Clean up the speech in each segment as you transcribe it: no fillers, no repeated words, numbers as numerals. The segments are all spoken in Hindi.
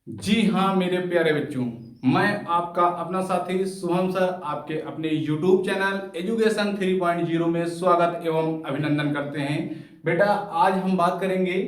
जी हाँ मेरे प्यारे बच्चों, मैं आपका अपना साथी शुभम सर आपके अपने YouTube चैनल एजुकेशन 3.0 में स्वागत एवं अभिनंदन करते हैं। बेटा आज हम बात करेंगे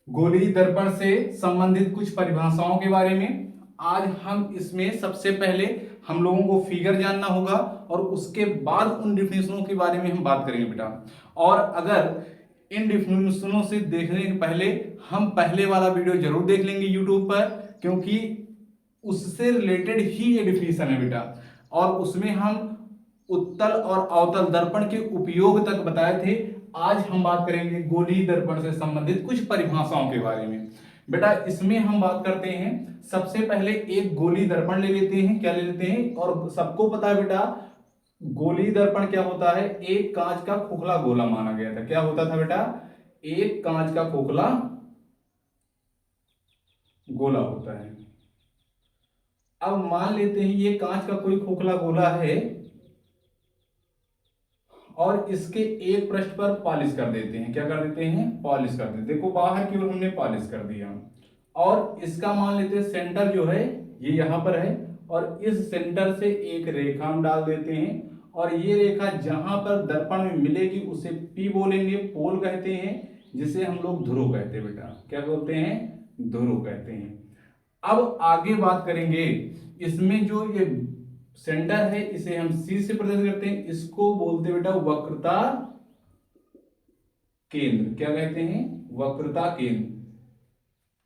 गोली दर्पण से संबंधित कुछ परिभाषाओं के बारे में। आज हम इसमें सबसे पहले हम लोगों को फिगर जानना होगा और उसके बाद उन डिफिनेशनों के बारे में हम बात करेंगे बेटा। और अगर इन डिफिनेशनों से देखने के पहले हम पहले वाला वीडियो जरूर देख लेंगे यूट्यूब पर, क्योंकि उससे रिलेटेड ही ये डिफिनेशन है बेटा। और उसमें हम उत्तल और अवतल दर्पण के उपयोग तक बताए थे। आज हम बात करेंगे गोलीय दर्पण से संबंधित कुछ परिभाषाओं के बारे में। बेटा इसमें हम बात करते हैं, सबसे पहले एक गोलीय दर्पण ले लेते हैं। क्या ले लेते हैं? और सबको पता है बेटा, गोलीय दर्पण क्या होता है? एक कांच का खोखला गोला माना गया था। क्या होता था बेटा? एक कांच का खोखला गोला होता है। अब मान लेते हैं ये कांच का कोई खोखला गोला है और इसके एक पृष्ठ पर पॉलिश कर देते हैं। क्या कर देते हैं? पॉलिश कर देते हैं। देखो बाहर की ओर हमने पॉलिश कर दिया और इसका मान लेते हैं सेंटर जो है ये यहां पर है और इस सेंटर से एक रेखा हम डाल देते हैं और ये रेखा जहां पर दर्पण में मिलेगी उसे पी बोलेंगे, पोल कहते हैं, जिसे हम लोग ध्रुव कहते हैं बेटा। क्या बोलते हैं? ध्रुव कहते हैं। अब आगे बात करेंगे, इसमें जो ये सेंटर है इसे हम सी से प्रदर्शित करते हैं, इसको बोलते हैं बेटा वक्रता केंद्र। क्या कहते हैं? वक्रता केंद्र,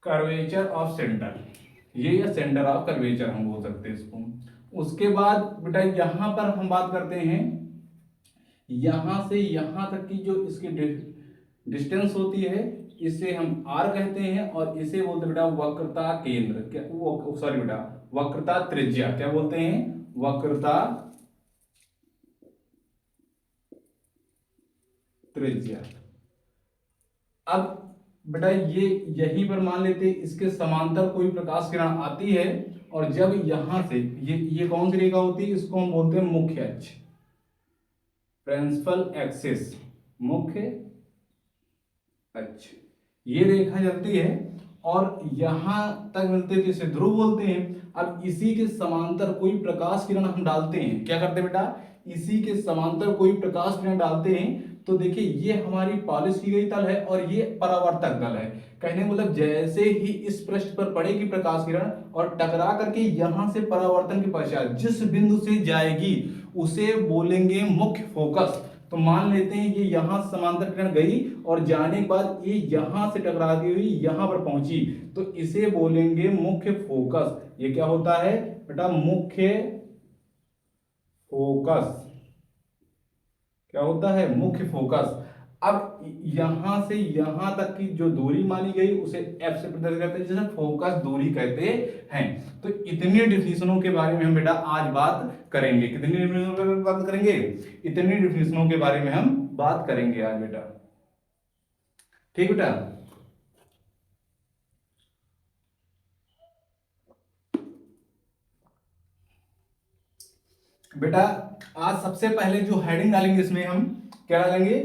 कर्वेचर ऑफ सेंटर। ये या सेंटर ऑफ कर्वेचर हम बोल सकते हैं इसको। उसके बाद बेटा यहां पर हम बात करते हैं, यहां से यहां तक की जो इसकी डिस्टेंस होती है इसे हम आर कहते हैं और इसे बोलते हैं बेटा वक्रता केंद्र। क्या वो सॉरी बेटा, वक्रता त्रिज्या। क्या बोलते हैं? वक्रता त्रिज्या। अब बेटा ये यहीं पर मान लेते हैं इसके समांतर कोई प्रकाश किरण आती है और जब यहां से ये कौन सी रेखा होती है? इसको हम बोलते हैं मुख्य अक्ष, प्रिंसिपल एक्सिस, मुख्य अक्ष। ये रेखा चलती है और यहां तक मिलते थे, इसे ध्रुव बोलते हैं। अब इसी के समांतर कोई प्रकाश किरण हम डालते हैं। क्या करते हैं बेटा? इसी के समांतर कोई प्रकाश किरण डालते हैं तो देखिए ये हमारी पॉलिश की गई तल है और ये परावर्तक तल है। कहने मतलब जैसे ही इस पृष्ठ पर पड़ेगी प्रकाश किरण और टकरा करके यहां से परावर्तन के पश्चात जिस बिंदु से जाएगी उसे बोलेंगे मुख्य फोकस। तो मान लेते हैं ये यहां समांतर किरण गई और जाने के बाद ये यहां से टकराती हुई यहां पर पहुंची तो इसे बोलेंगे मुख्य फोकस। ये क्या होता है बेटा? मुख्य फोकस। क्या होता है? मुख्य फोकस। अब यहां से यहां तक की जो दूरी मानी गई उसे एफ से प्रदर्शित करते हैं, जिसे फोकस दूरी कहते हैं। तो इतनी डिफिनेशनों के बारे में हम बेटा आज बात करेंगे। कितनी डिफिनेशनों के बारे में बात करेंगे? इतनी डिफिनेशनों के बारे में हम बात करेंगे आज बेटा। ठीक बेटा। बेटा आज सबसे पहले जो हेडिंग डालेंगे इसमें हम क्या डालेंगे?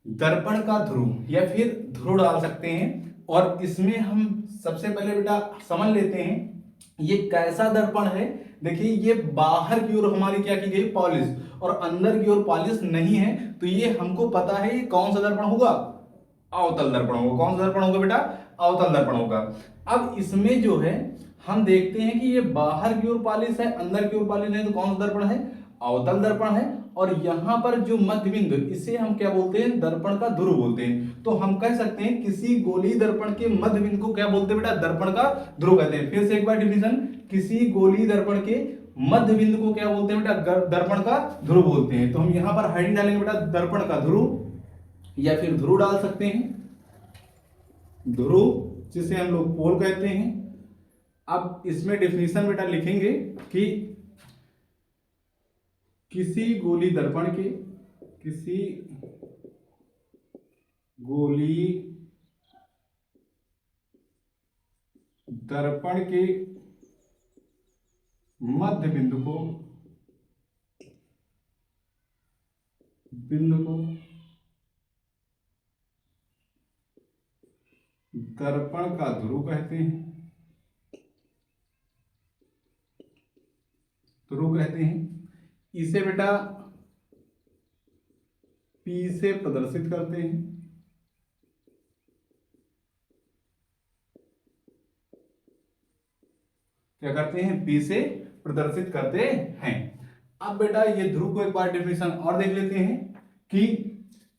दर्पण का ध्रुव या फिर ध्रुव डाल सकते हैं। और इसमें हम सबसे पहले बेटा समझ लेते हैं ये कैसा दर्पण है। देखिए ये बाहर की ओर हमारी क्या की गई? पॉलिश, और अंदर की ओर पॉलिश नहीं है। तो ये हमको पता है ये कौन सा दर्पण होगा? अवतल दर्पण होगा। कौन सा दर्पण होगा बेटा? अवतल दर्पण होगा। अब इसमें जो है हम देखते हैं कि ये बाहर की ओर पॉलिश है, अंदर की ओर पॉलिश नहीं, तो कौन सा दर्पण है? अवतल दर्पण है। और यहां पर जो मध्य बिंदु इसे हम क्या बोलते हैं? दर्पण का ध्रुव बोलते हैं। तो हम कह सकते हैं किसी गोलीय दर्पण के मध्य बिंदु को क्या बोलते हैं बेटा? दर्पण का ध्रुव कहते हैं। फिर से एक बार डिफिनेशन, किसी गोलीय दर्पण के मध्य बिंदु को क्या बोलते हैं बेटा? दर्पण का ध्रुव बोलते हैं। तो हम यहां पर हेडिंग डालेंगे बेटा दर्पण का ध्रुव या फिर ध्रुव डाल सकते हैं, ध्रुव, जिसे हम लोग पोल कहते हैं। अब इसमें डेफिनेशन बेटा लिखेंगे कि किसी गोली दर्पण के, किसी गोली दर्पण के मध्य बिंदु को दर्पण का ध्रुव कहते हैं। ध्रुव कहते हैं। इसे बेटा पी से प्रदर्शित करते हैं। क्या करते हैं? पी से प्रदर्शित करते हैं। अब बेटा ये ध्रुव को एक बार डेफिनेशन और देख लेते हैं कि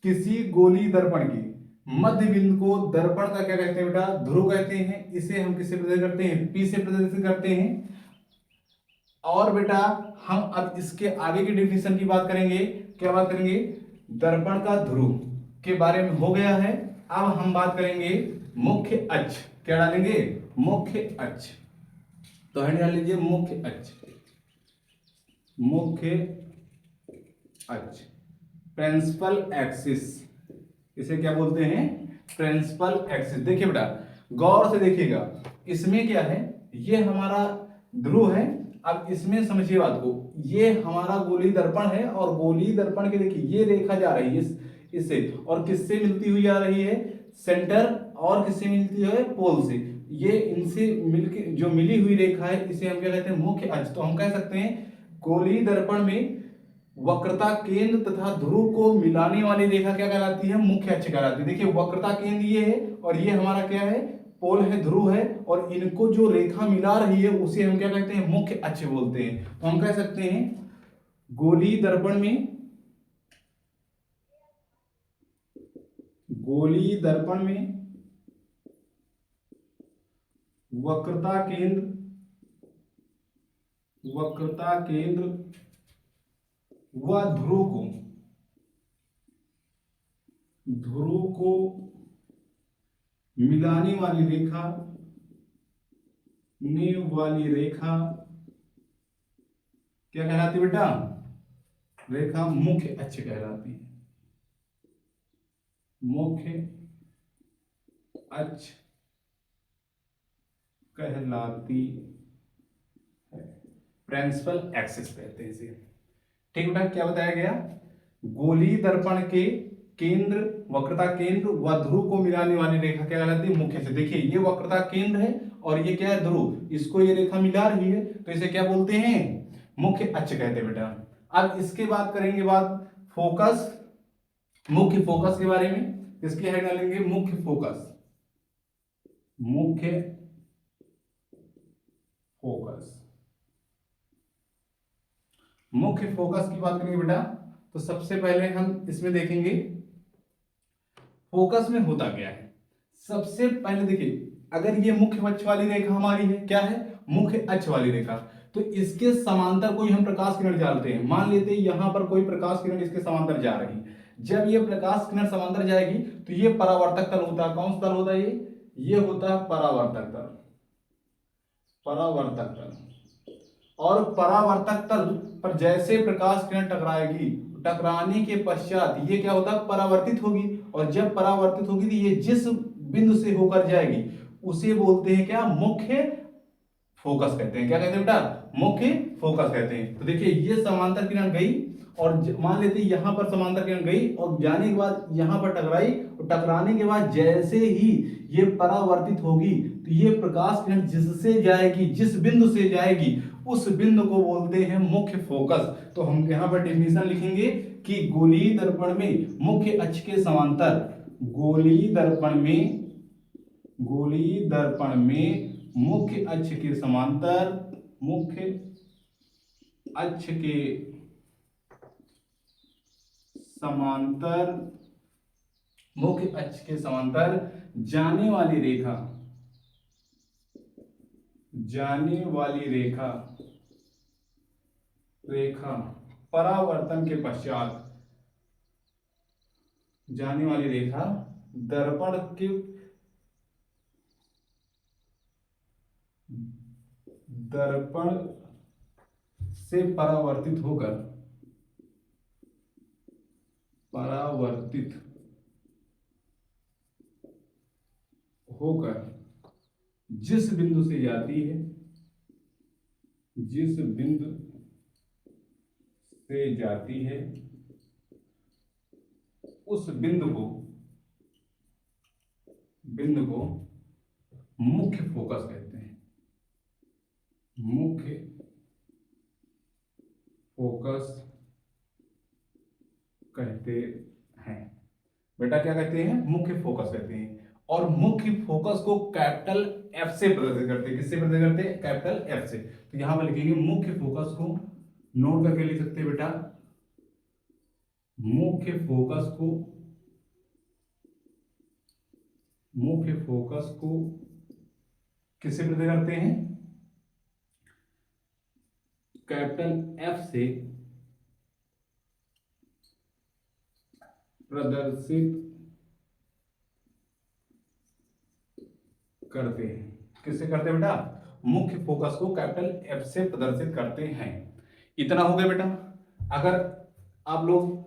किसी गोली दर्पण की मध्य बिंदु को दर्पण का क्या कहते हैं बेटा? ध्रुव कहते हैं। इसे हम किससे प्रदर्शित करते हैं? पी से प्रदर्शित करते हैं। और बेटा हम अब इसके आगे की डेफिनेशन की बात करेंगे। क्या बात करेंगे? दर्पण का ध्रुव के बारे में हो गया है। अब हम बात करेंगे मुख्य अक्ष। क्या डालेंगे? मुख्य अक्ष। तो हेड डाल लीजिए मुख्य अक्ष। मुख्य अक्ष, प्रिंसिपल एक्सिस, इसे क्या बोलते हैं? Principal axis. देखिए बेटा गौर से देखिएगा, इसमें क्या है? ये हमारा ध्रुव है। अब इसमें समझिए बात को, ये हमारा गोली दर्पण है और गोली दर्पण के देखिए ये रेखा जा रही है इससे, और किससे मिलती हुई जा रही है? सेंटर। और किससे मिलती है? पोल से। ये इनसे मिलके जो मिली हुई रेखा है इसे हम क्या कहते हैं? मुख्य अक्ष। तो हम कह सकते हैं गोली दर्पण में वक्रता केंद्र तथा ध्रुव को मिलाने वाली रेखा क्या कहलाती है? मुख्य अक्ष कहलाती है। देखिए वक्रता केंद्र ये है और ये हमारा क्या है? पोल है, ध्रुव है, और इनको जो रेखा मिला रही है उसे हम क्या कहते हैं? मुख्य अक्ष बोलते हैं। तो हम कह सकते हैं गोली दर्पण में वक्रता केंद्र व ध्रुव को मिलाने वाली रेखा क्या कहलाती है बेटा? रेखा मुख्य अक्ष कहलाती है। मुख्य अक्ष कहलाती है, प्रिंसिपल एक्सिस कहते हैं इसे। ठीक बेटा, क्या बताया गया? गोली दर्पण के केंद्र, वक्रता केंद्र व ध्रुव को मिलाने वाली रेखा क्या कहलाती है? मुख्य अक्ष। देखिए ये वक्रता केंद्र है और ये क्या है? ध्रुव। इसको ये रेखा मिला रही है तो इसे क्या बोलते हैं? मुख्य अक्ष कहते हैं बेटा। अब इसके बाद करेंगे बात फोकस, मुख्य फोकस के बारे में। इसके हेड डालेंगे मुख्य फोकस। मुख्य फोकस, मुख्य फोकस की बात करेंगे बेटा तो सबसे पहले हम इसमें देखेंगे फोकस में होता क्या है। सबसे पहले देखिए, अगर ये मुख्य अक्ष वाली रेखा हमारी है, क्या है? मुख्य अक्ष वाली रेखा, तो इसके समांतर कोई हम प्रकाश किरण डालते हैं। मान लेते हैं यहां पर कोई प्रकाश किरण इसके समांतर जा रही है। जब ये प्रकाश किरण समांतर जाएगी तो ये परावर्तक तल होता है। कौन सा तल होता है? ये होता है परावर्तक तल। परावर्तक तल। और परावर्तक तल पर जैसे प्रकाश किरण टकराएगी, टकराने के पश्चात ये क्या होता है? परावर्तित होगी। और जब परावर्तित होगी तो ये जिस बिंदु से होकर जाएगी उसे बोलते हैं क्या? मुख्य फोकस कहते हैं। क्या कहते हैं बेटा? मुख्य फोकस कहते हैं। तो देखिए ये समांतर किरण गई और मान लेते हैं यहां पर समांतर किरण गई और जाने के बाद यहां पर टकराई, और टकराने के बाद जैसे ही ये परावर्तित होगी तो ये प्रकाश किरण जिससे जाएगी, जिस बिंदु से जाएगी, उस बिंदु को बोलते हैं मुख्य फोकस। तो हम यहां पर डेफिनेशन लिखेंगे कि गोली दर्पण में मुख्य अक्ष के समांतर, गोली दर्पण में मुख्य अक्ष के समांतर, मुख्य अक्ष के समांतर, मुख्य अक्ष के समांतर जाने वाली रेखा परावर्तन के पश्चात, जाने वाली रेखा दर्पण से परावर्तित होकर जिस बिंदु से जाती है, जिस बिंदु से जाती है उस बिंदु को मुख्य फोकस कहते हैं। मुख्य फोकस कहते हैं। बेटा क्या कहते हैं? मुख्य फोकस कहते हैं। और मुख्य फोकस को कैपिटल एफ से प्रदर्शित करते हैं। किससे प्रदर्शित करते हैं? कैपिटल एफ से। तो यहां पर लिखेंगे मुख्य फोकस को, नोट करके लिख सकते हैं बेटा, मुख्य फोकस को, मुख्य फोकस को किससे प्रदर्शित करते हैं? कैपिटल एफ से प्रदर्शित करते हैं। किससे करते हैं बेटा? मुख्य फोकस को कैपिटल एफ से प्रदर्शित करते हैं। इतना हो गया बेटा। अगर आप लोग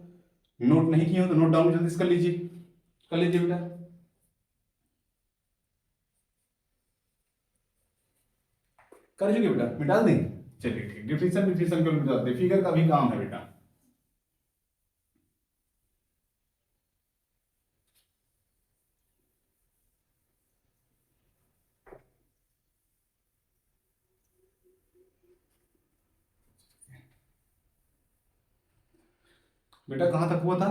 नोट नहीं किए हो तो नोट डाउन जल्दी से कर लीजिए, कर लीजिए बेटा। कर चुके बेटा? मिटा दें? चलिए ठीक। डिफिनेशन डिफिनेशन को मिटा दें, फिगर का भी काम है बेटा। बेटा कहां तक हुआ था?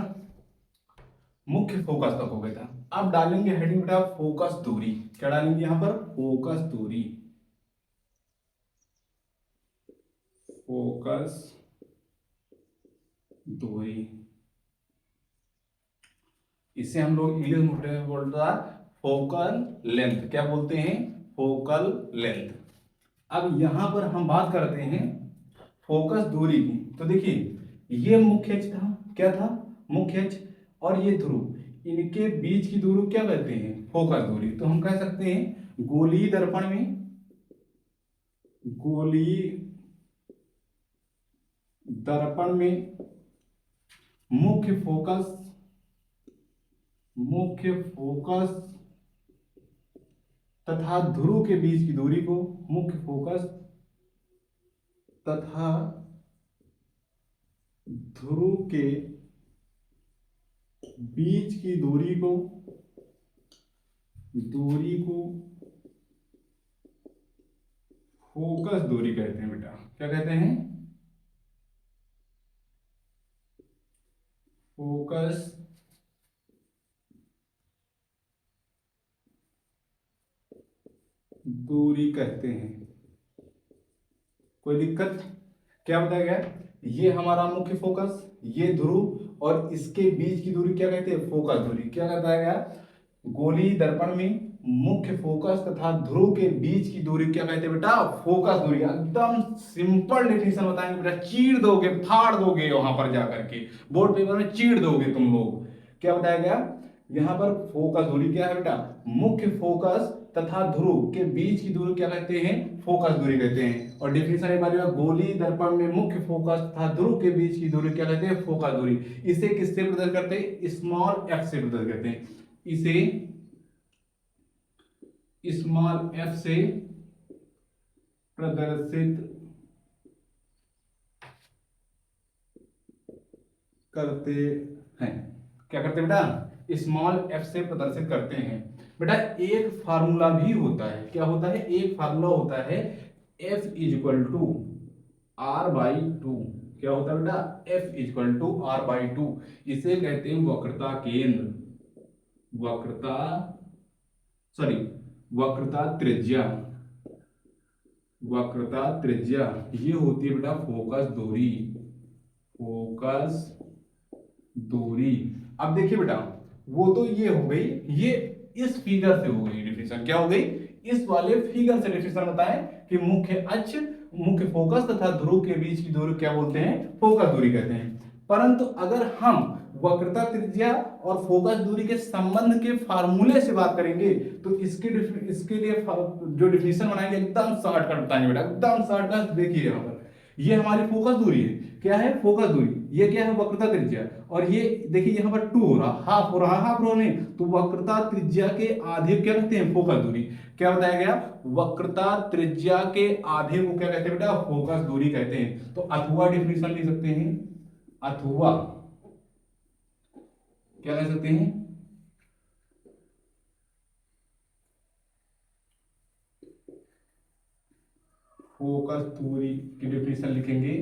मुख्य फोकस तक हो गया था। अब डालेंगे हेडिंग बेटा फोकस दूरी। क्या डालेंगे यहां पर? फोकस दूरी। फोकस दूरी, इसे हम लोग इंग्लिश में बोलता है फोकल लेंथ। क्या बोलते हैं? Focal length. अब यहां पर हम बात करते हैं फोकस दूरी की। तो देखिए ये मुख्य अक्ष था, क्या था? मुख्य अक्ष। और ये ध्रुव, इनके बीच की दूरी क्या कहते हैं? फोकस दूरी। तो हम कह सकते हैं गोलीय दर्पण में, गोलीय दर्पण में मुख्य फोकस, मुख्य फोकस तथा ध्रुव के बीच की दूरी को, मुख्य फोकस तथा ध्रुव के बीच की दूरी को, दूरी को फोकस दूरी कहते हैं बेटा। क्या कहते हैं? फोकस दूरी कहते हैं। कोई दिक्कत? क्या बताया गया? ये हमारा मुख्य फोकस, ये ध्रुव और इसके बीच की दूरी क्या कहते हैं? फोकस दूरी। क्या बताया गया? गोलीय दर्पण में मुख्य फोकस तथा ध्रुव के बीच की दूरी क्या कहते हैं बेटा? फोकस दूरी। एकदम सिंपल डेफिनेशन बताएंगे बेटा, चीर दोगे, फाड़ दोगे वहां पर जाकर के, बोर्ड पेपर में चीर दोगे तुम लोग। क्या बताया गया? यहां पर फोकस दूरी क्या है बेटा? मुख्य फोकस तथा ध्रुव के बीच की दूरी क्या कहते हैं? फोकस दूरी कहते हैं। और डेफिनेशन एक बार गोलीय दर्पण में मुख्य फोकस तथा ध्रुव के बीच की दूरी क्या कहते हैं? फोकस दूरी। इसे किससे प्रदर्शित करते हैं? स्मॉल एफ से प्रदर्शित करते हैं। इसे स्मॉल एफ से प्रदर्शित करते हैं। क्या करते हैं बेटा? स्मॉल एफ से प्रदर्शित करते हैं। बेटा एक फार्मूला भी होता है। क्या होता है? एक फार्मूला होता है F is equal to R by two. क्या होता है बेटा? F is equal to R by two. इसे कहते हैं वक्रता केंद्र, वक्रता, सॉरी, वक्रता त्रिज्या, वक्रता त्रिज्या। ये होती है बेटा फोकस दूरी, फोकस दूरी। अब देखिए बेटा, वो तो ये हो गई, ये इस फिगर से हो गई डिफिनेशन। क्या हो गई? इस वाले फिगर से डिफिनेशन बताएं कि मुख्य अक्ष, मुख्य फोकस तथा ध्रुव के बीच की दूरी क्या बोलते हैं? फोकस दूरी कहते हैं। परंतु अगर हम वक्रता त्रिज्या और फोकस दूरी के संबंध के फार्मूले से बात करेंगे तो इसके लिए जो डिफिनेशन बनाएंगे एकदम शॉर्टकट बताएंगे बेटा, एकदम शॉर्टकट। देखिए यहां पर ये हमारी फोकस दूरी है। क्या है? फोकस दूरी। ये क्या है? वक्रता त्रिज्या। और ये देखिए यहां पर 2 हो रहा, हाफ हो रहा, हाफ रो नहीं, तो वक्रता त्रिज्या के आधे क्या कहते हैं? फोकस दूरी। क्या बताया गया? वक्रता त्रिज्या के आधे को क्या कहते हैं बेटा? फोकस दूरी कहते हैं। तो अथवा डिफिनेशन लिख सकते हैं, अथवा क्या कह सकते हैं? फोकस दूरी की डेफिनेशन लिखेंगे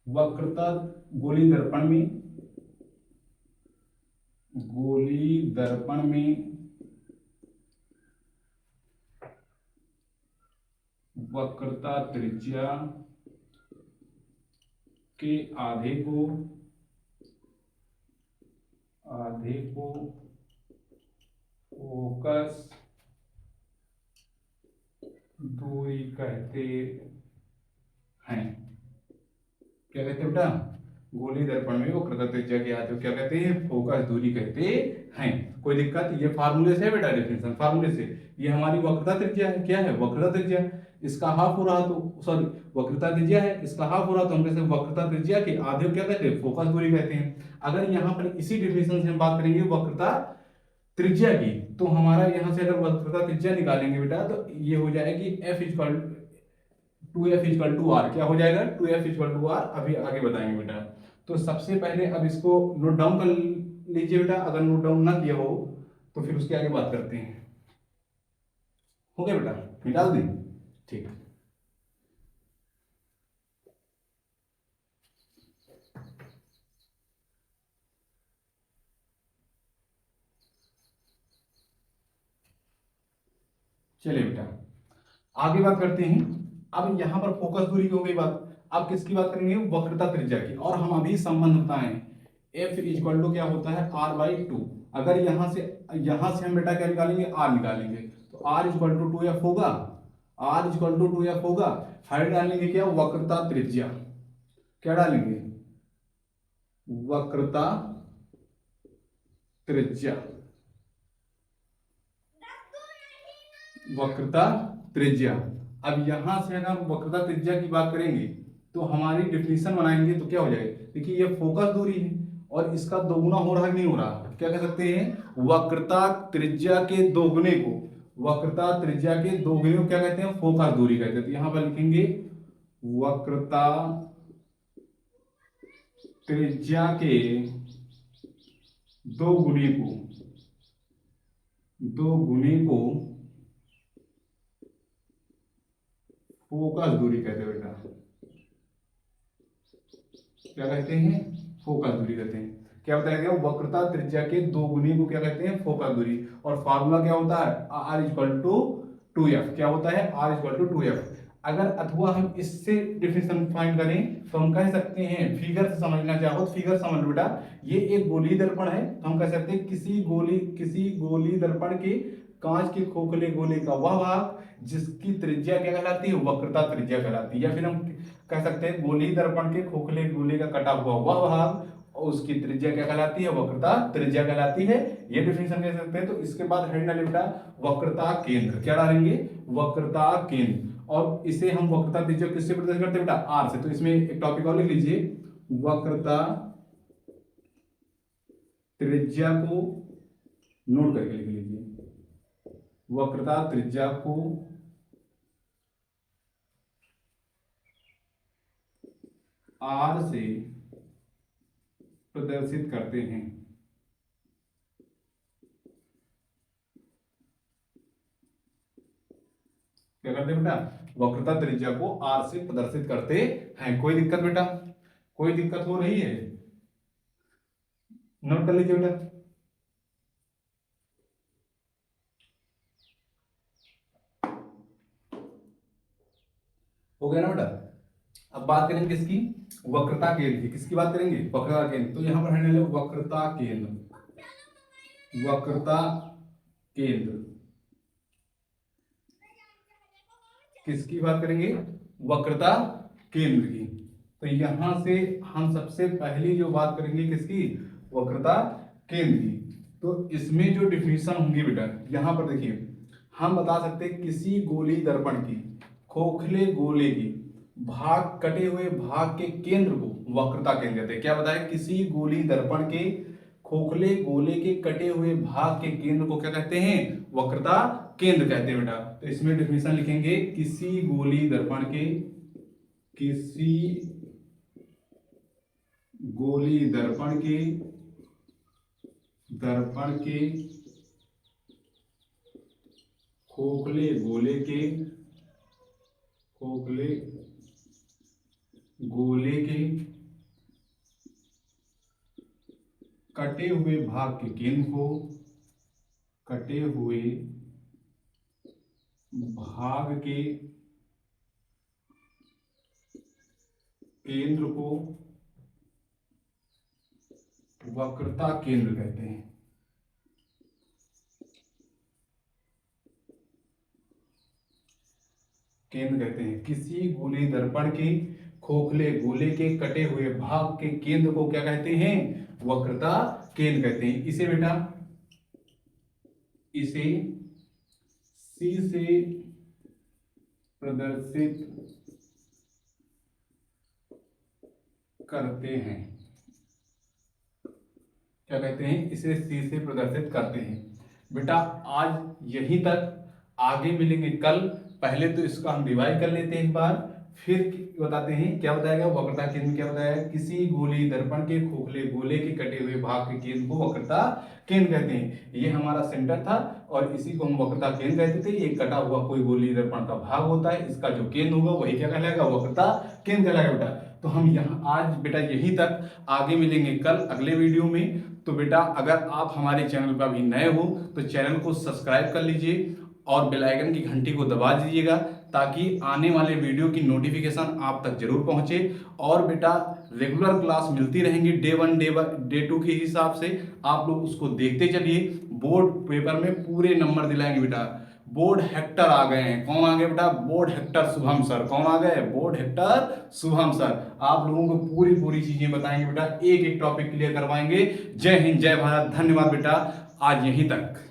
वक्रता गोली दर्पण में, गोली दर्पण में वक्रता त्रिज्या के आधे को फोकस दूरी कहते हैं। क्या कहते हैं बेटा? गोली दर्पण में वक्रता त्रिज्या के आधे को क्या कहते हैं? फोकस दूरी कहते हैं। कोई दिक्कत? ये फार्मूले से है बेटा, डेफिनेशन फार्मूले से। ये हमारी वक्रता त्रिज्या है। क्या है? वक्रता त्रिज्या। इसका हाफ हो रहा तो सॉरी, वक्रता त्रिज्या है, इसका हाफ हो रहा तो हम कहते हैं वक्रता त्रिज्या के आधे को क्या कहते हैं? फोकस दूरी कहते हैं। अगर यहाँ पर इसी डेफिनेशन से हम बात करेंगे वक्रता त्रिज्या की, तो हमारा यहाँ से अगर वक्रता त्रिज्या निकालेंगे बेटा तो ये हो जाएगी एफ इक्वल टू आर। क्या हो जाएगा? 2f equal to are. अभी आगे बताएंगे बेटा। तो सबसे पहले अब इसको नोट डाउन कर लीजिए बेटा, अगर नोट डाउन ना किया हो तो फिर उसके आगे बात करते हैं। हो गया बेटा? निकाल दें? ठीक। चलिए बेटा आगे बात करते हैं। अब यहां पर फोकस दूरी की हो गई बात। अब किसकी बात करेंगे? वक्रता त्रिज्या की। और हम अभी संबंध बताएं, एफ इक्वल टू क्या होता है? R by two. अगर यहां से हम बेटा क्या निकालेंगे? आर निकालेंगे। तो आर इक्वल टू 2f होगा। आर इक्वल टू 2f होगा। हाइट डालेंगे क्या? वक्रता त्रिज्या। क्या डालेंगे? वक्रता त्रिज्या। वक्रता त्रिज्या। अब यहां से अगर वक्रता त्रिज्या की बात करेंगे तो हमारी डिफिनीशन बनाएंगे तो क्या हो जाएगा? देखिए ये फोकस दूरी है और इसका दोगुना हो रहा है कि नहीं हो रहा? क्या कह सकते हैं? वक्रता त्रिज्या के दोगुने को, वक्रता त्रिज्या के दोगुने को क्या कहते हैं? फोकस दूरी कहते हैं। तो यहां पर लिखेंगे वक्रता त्रिज्या के दो गुने को फोकस दूरी कहते हैं बेटा। क्या कहते हैं? फोकस दूरी कहते हैं। क्या बताया गया? वक्रता त्रिज्या के दो गुने को क्या कहते हैं? फोकस दूरी। और फार्मूला क्या होता है? R equal to 2f। क्या होता है? R equal to 2f। अगर अथवा हम इससे डिफिनेशन फाइंड करें तो हम कह सकते हैं, फिगर से समझना चाहो तो फिगर समझ लो बेटा। ये एक गोली दर्पण है तो हम कह सकते हैं किसी गोली दर्पण के कांच के खोखले गोले का वह भाग जिसकी त्रिज्या क्या कहलाती है? वक्रता त्रिज्या कहलाती है। या फिर हम कह सकते हैं गोली दर्पण के खोखले गोले का कटा हुआ वह भाग और उसकी त्रिज्या क्या कहलाती है? वक्रता त्रिज्या कहलाती है। ये डिफिनेशन कह सकते हैं। तो इसके बाद हेड डालें बेटा वक्रता केंद्र। क्या डालेंगे? वक्रता केंद्र। और इसे हम वक्रता त्रिज्या किससे प्रदर्शित करते हैं बेटा? आर से। तो इसमें एक टॉपिक और लिख लीजिए, वक्रता त्रिज्या को नोट करके लिख लीजिए। वक्रता त्रिज्या को आर से प्रदर्शित करते हैं। क्या करते हैं बेटा? वक्रता त्रिज्या को आर से प्रदर्शित करते हैं। कोई दिक्कत बेटा? कोई दिक्कत हो रही है? नोट कर लीजिए बेटा। हो गया ना बेटा? अब बात करेंगे किसकी? वक्रता केंद्र की। किसकी बात करेंगे? वक्रता केंद्र। तो यहां पर है वक्रता केंद्र। वक्रता केंद्र किसकी बात करेंगे? वक्रता केंद्र की। तो यहां से हम सबसे पहली जो बात करेंगे किसकी? वक्रता केंद्र की। तो इसमें जो डिफिनीशन होंगी बेटा, यहां पर देखिए हम बता सकते हैं किसी गोली दर्पण की खोखले गोले की भाग कटे हुए भाग के केंद्र को वक्रता केंद्र कहते हैं। क्या बताया? किसी गोली दर्पण के खोखले गोले के कटे हुए भाग के केंद्र को क्या कहते हैं? वक्रता केंद्र कहते हैं बेटा। तो इसमें डिफिनेशन लिखेंगे किसी गोली दर्पण के खोखले गोले के कटे हुए भाग के केंद्र को, कटे हुए भाग के केंद्र को वक्रता केंद्र कहते हैं। केंद्र कहते हैं किसी गोलीय दर्पण के खोखले गोले के कटे हुए भाग के केंद्र को क्या कहते हैं? वक्रता केंद्र कहते हैं। इसे बेटा, इसे C से प्रदर्शित करते हैं। क्या कहते हैं? इसे C से प्रदर्शित करते हैं। बेटा आज यहीं तक, आगे मिलेंगे कल। पहले तो इसका हम रिवाइज कर लेते हैं एक बार, फिर बताते हैं क्या बताएगा। वक्रता केंद्र क्या बताया? किसी गोलीय दर्पण के खोखले गोले के कटे हुए भाग के केंद्र को वक्रता केंद्र कहते हैं। ये हमारा सेंटर था और इसी को हम वक्रता केंद्र कहते थे। ये कटा हुआ कोई गोलीय दर्पण का भाग होता है, इसका जो केंद्र होगा वही क्या कहलाएगा? वक्रता केंद्र कहलाएगा बेटा। तो हम यहाँ आज बेटा यहीं तक, आगे मिलेंगे कल अगले वीडियो में। तो बेटा अगर आप हमारे चैनल पर अभी नए हो तो चैनल को सब्सक्राइब कर लीजिए और बेल आइकन की घंटी को दबा दीजिएगा, ताकि आने वाले वीडियो की नोटिफिकेशन आप तक जरूर पहुंचे। और बेटा रेगुलर क्लास मिलती रहेंगी, डे 1 डे 2 के हिसाब से। आप लोग उसको देखते चलिए। बोर्ड पेपर में पूरे नंबर दिलाएंगे बेटा। बोर्ड हेक्टर आ गए हैं। कौन आ गए बेटा? Board Hector Shubham sir. कौन आ गए? Board Hector Shubham sir. आप लोगों को पूरी चीजें बताएंगे बेटा, एक एक टॉपिक क्लियर करवाएंगे। जय हिंद, जय भारत, धन्यवाद बेटा। आज यहीं तक।